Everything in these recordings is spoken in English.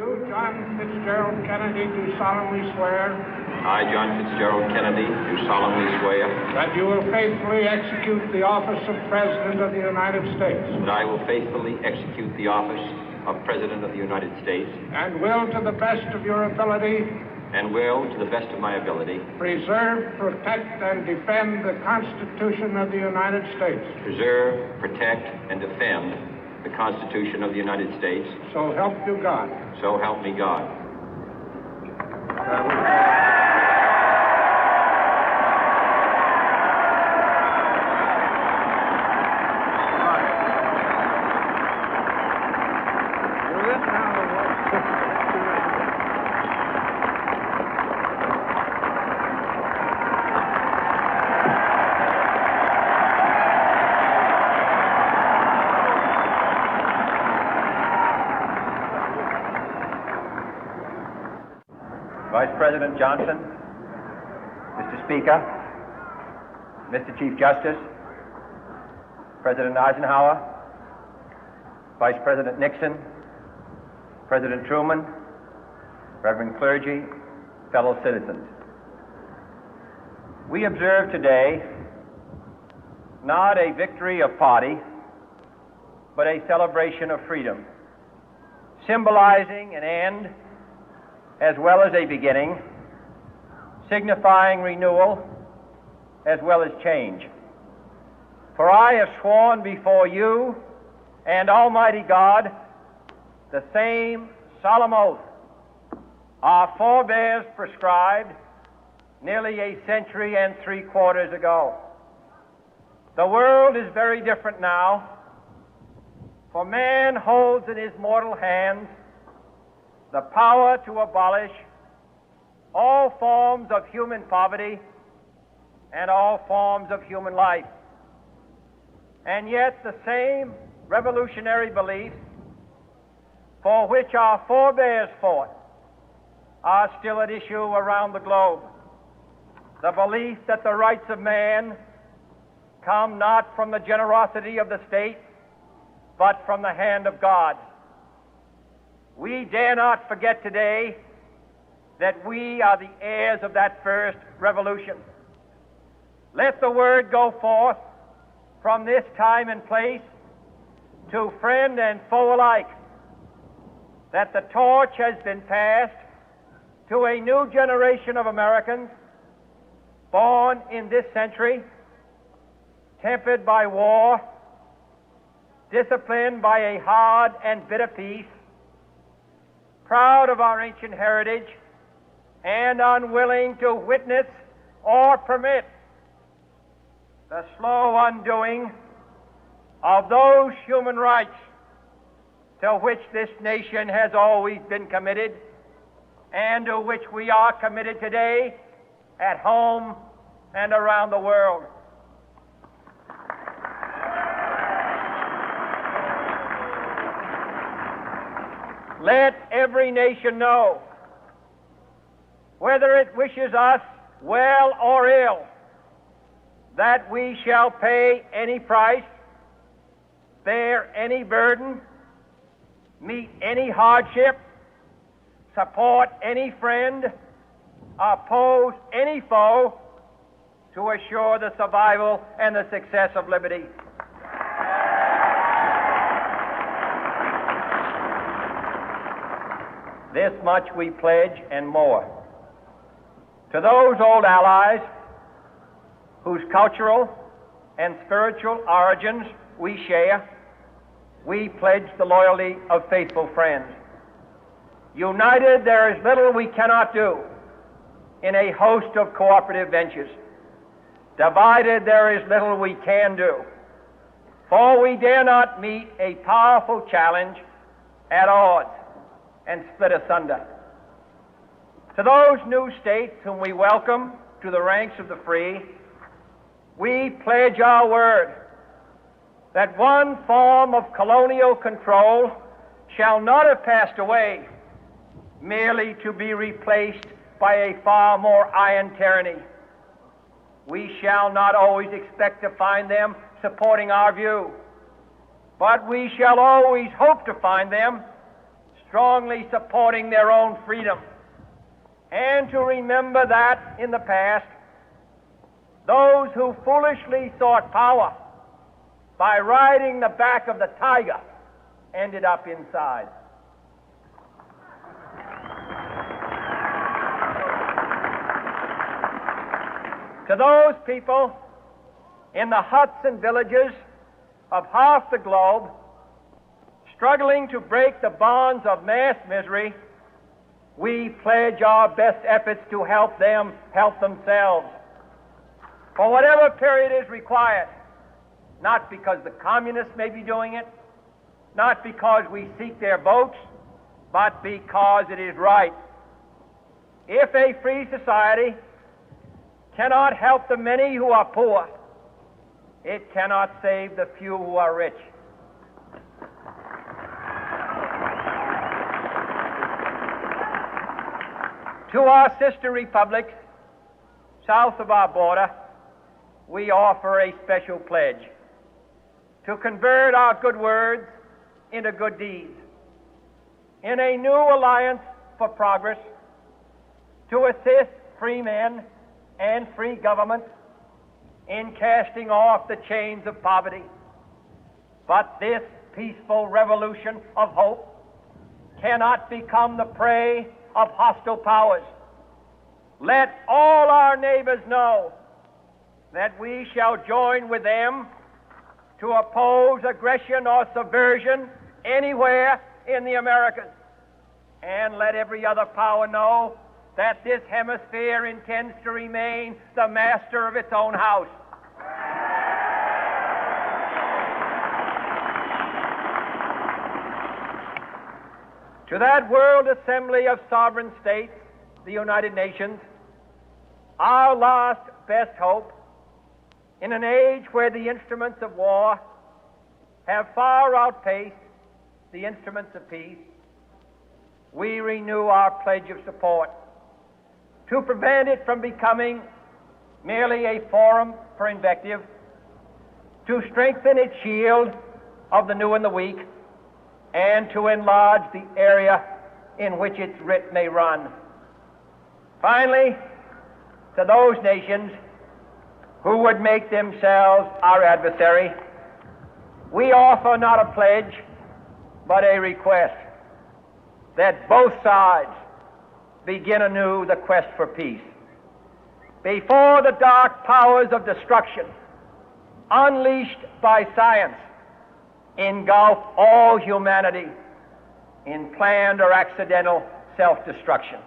You, John Fitzgerald Kennedy, do solemnly swear I, John Fitzgerald Kennedy, do solemnly swear that you will faithfully execute the office of President of the United States that I will faithfully execute the office of President of the United States and will, to the best of your ability, and will, to the best of my ability, preserve, protect, and defend the Constitution of the United States. preserve, protect, and defend the Constitution of the United States. So help you God. So help me God. Vice President Johnson, Mr. Speaker, Mr. Chief Justice, President Eisenhower, Vice President Nixon, President Truman, Reverend clergy, fellow citizens. We observe today not a victory of party, but a celebration of freedom, symbolizing an end as well as a beginning, signifying renewal as well as change. For I have sworn before you and Almighty God the same solemn oath our forebears prescribed nearly a century and 3/4 ago. The world is very different now, for man holds in his mortal hands the power to abolish all forms of human poverty and all forms of human life. And yet the same revolutionary beliefs for which our forebears fought are still at issue around the globe. The belief that the rights of man come not from the generosity of the state, but from the hand of God. We dare not forget today that we are the heirs of that first revolution. Let the word go forth from this time and place to friend and foe alike that the torch has been passed to a new generation of Americans born in this century, tempered by war, disciplined by a hard and bitter peace, proud of our ancient heritage, and unwilling to witness or permit the slow undoing of those human rights to which this nation has always been committed and to which we are committed today at home and around the world. Let every nation know, whether it wishes us well or ill, that we shall pay any price, bear any burden, meet any hardship, support any friend, oppose any foe to assure the survival and the success of liberty. This much we pledge and more. To those old allies whose cultural and spiritual origins we share, we pledge the loyalty of faithful friends. United, there is little we cannot do in a host of cooperative ventures. Divided, there is little we can do, for we dare not meet a powerful challenge at odds and split asunder. To those new states whom we welcome to the ranks of the free, we pledge our word that one form of colonial control shall not have passed away merely to be replaced by a far more iron tyranny. We shall not always expect to find them supporting our view, but we shall always hope to find them strongly supporting their own freedom, and to remember that in the past, those who foolishly sought power by riding the back of the tiger ended up inside. To those people in the huts and villages of half the globe struggling to break the bonds of mass misery, we pledge our best efforts to help them help themselves for whatever period is required, not because the communists may be doing it, not because we seek their votes, but because it is right. If a free society cannot help the many who are poor, it cannot save the few who are rich. To our sister republics south of our border, we offer a special pledge to convert our good words into good deeds, in a new alliance for progress, to assist free men and free governments in casting off the chains of poverty. But this peaceful revolution of hope cannot become the prey of hostile powers. Let all our neighbors know that we shall join with them to oppose aggression or subversion anywhere in the Americas. And let every other power know that this hemisphere intends to remain the master of its own house. To that world assembly of sovereign states, the United Nations, our last best hope, in an age where the instruments of war have far outpaced the instruments of peace, we renew our pledge of support to prevent it from becoming merely a forum for invective, to strengthen its shield of the new and the weak, and to enlarge the area in which its writ may run. Finally, to those nations who would make themselves our adversary, we offer not a pledge, but a request that both sides begin anew the quest for peace. Before the dark powers of destruction, unleashed by science, engulf all humanity in planned or accidental self-destruction,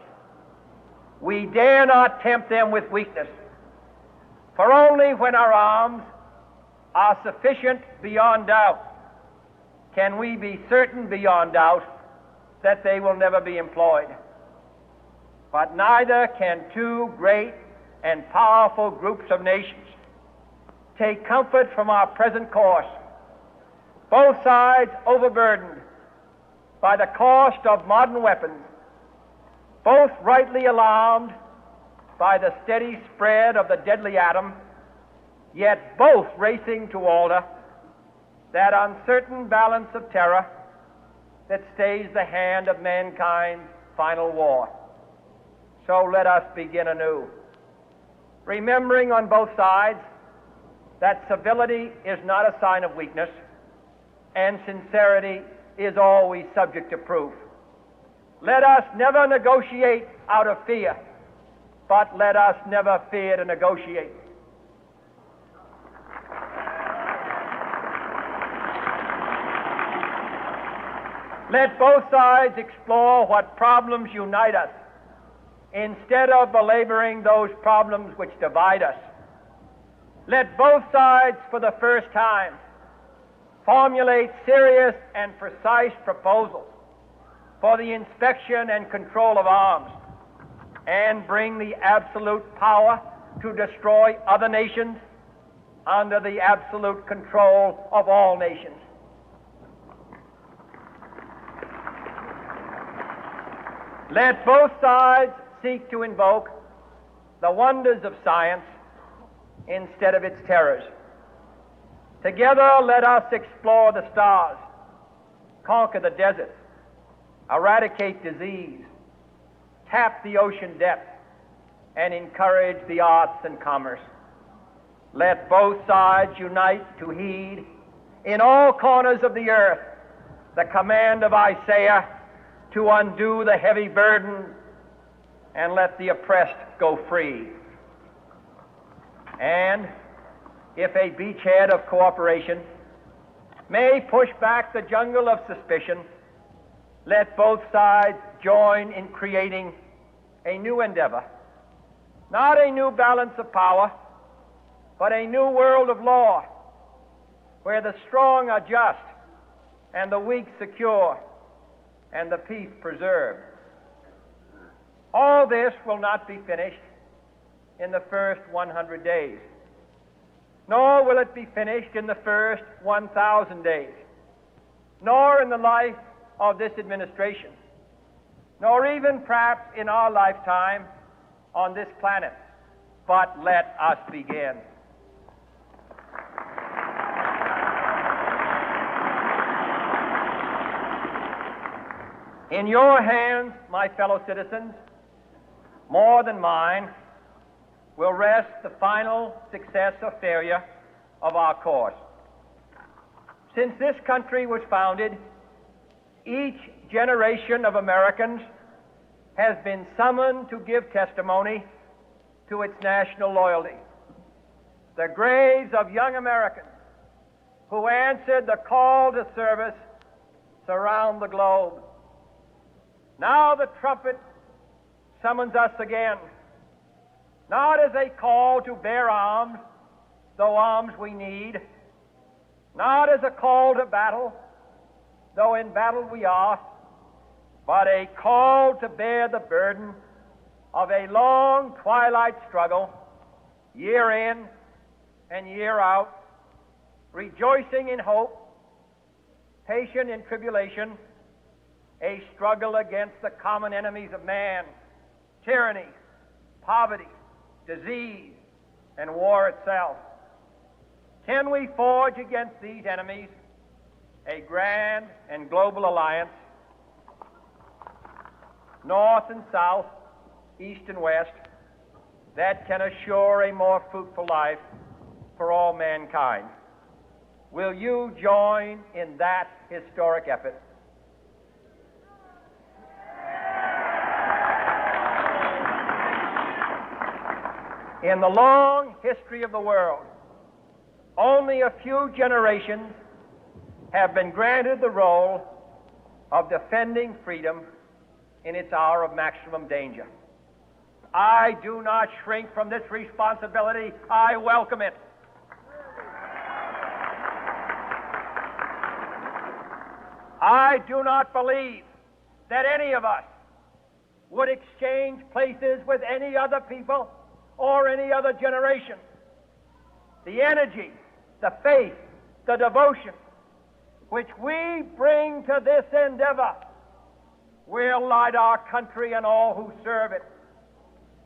we dare not tempt them with weakness, for only when our arms are sufficient beyond doubt can we be certain beyond doubt that they will never be employed. But neither can two great and powerful groups of nations take comfort from our present course, both sides overburdened by the cost of modern weapons, both rightly alarmed by the steady spread of the deadly atom, yet both racing to alter that uncertain balance of terror that stays the hand of mankind's final war. So let us begin anew, remembering on both sides that civility is not a sign of weakness, and sincerity is always subject to proof. Let us never negotiate out of fear, but let us never fear to negotiate. Let both sides explore what problems unite us, instead of belaboring those problems which divide us. Let both sides, for the first time, formulate serious and precise proposals for the inspection and control of arms, and bring the absolute power to destroy other nations under the absolute control of all nations. Let both sides seek to invoke the wonders of science instead of its terrors. Together, let us explore the stars, conquer the deserts, eradicate disease, tap the ocean depths, and encourage the arts and commerce. Let both sides unite to heed in all corners of the earth the command of Isaiah to undo the heavy burden and let the oppressed go free. And if a beachhead of cooperation may push back the jungle of suspicion, let both sides join in creating a new endeavor, not a new balance of power, but a new world of law, where the strong are just and the weak secure and the peace preserved. All this will not be finished in the first 100 days, nor will it be finished in the first 1,000 days, nor in the life of this administration, nor even perhaps in our lifetime on this planet. But let us begin. In your hands, my fellow citizens, more than mine, will rest the final success or failure of our course. Since this country was founded, each generation of Americans has been summoned to give testimony to its national loyalty. The graves of young Americans who answered the call to service surround the globe. Now the trumpet summons us again, not as a call to bear arms, though arms we need, not as a call to battle, though in battle we are, but a call to bear the burden of a long twilight struggle, year in and year out, rejoicing in hope, patient in tribulation, a struggle against the common enemies of man, tyranny, poverty, disease, and war itself. Can we forge against these enemies a grand and global alliance, north and south, east and west, that can assure a more fruitful life for all mankind? Will you join in that historic effort? In the long history of the world, only a few generations have been granted the role of defending freedom in its hour of maximum danger. I do not shrink from this responsibility. I welcome it. I do not believe that any of us would exchange places with any other people or any other generation. The energy, the faith, the devotion which we bring to this endeavor will light our country and all who serve it.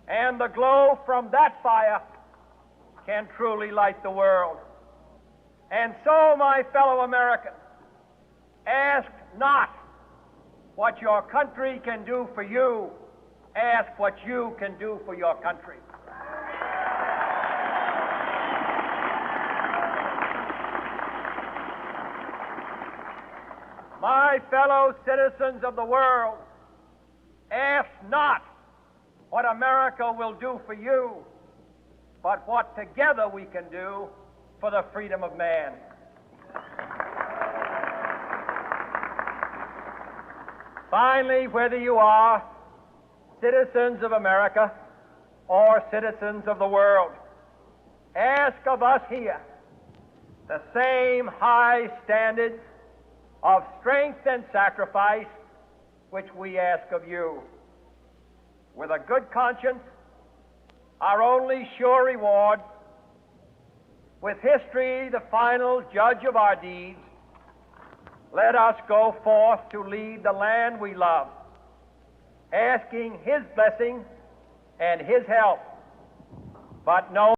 And the glow from that fire can truly light the world. And so, my fellow Americans, ask not what your country can do for you, ask what you can do for your country. My fellow citizens of the world, ask not what America will do for you, but what together we can do for the freedom of man. Finally, whether you are citizens of America or citizens of the world, ask of us here the same high standards of strength and sacrifice which we ask of you. With a good conscience, our only sure reward, with history the final judge of our deeds, let us go forth to lead the land we love, asking His blessing and His help, but knowing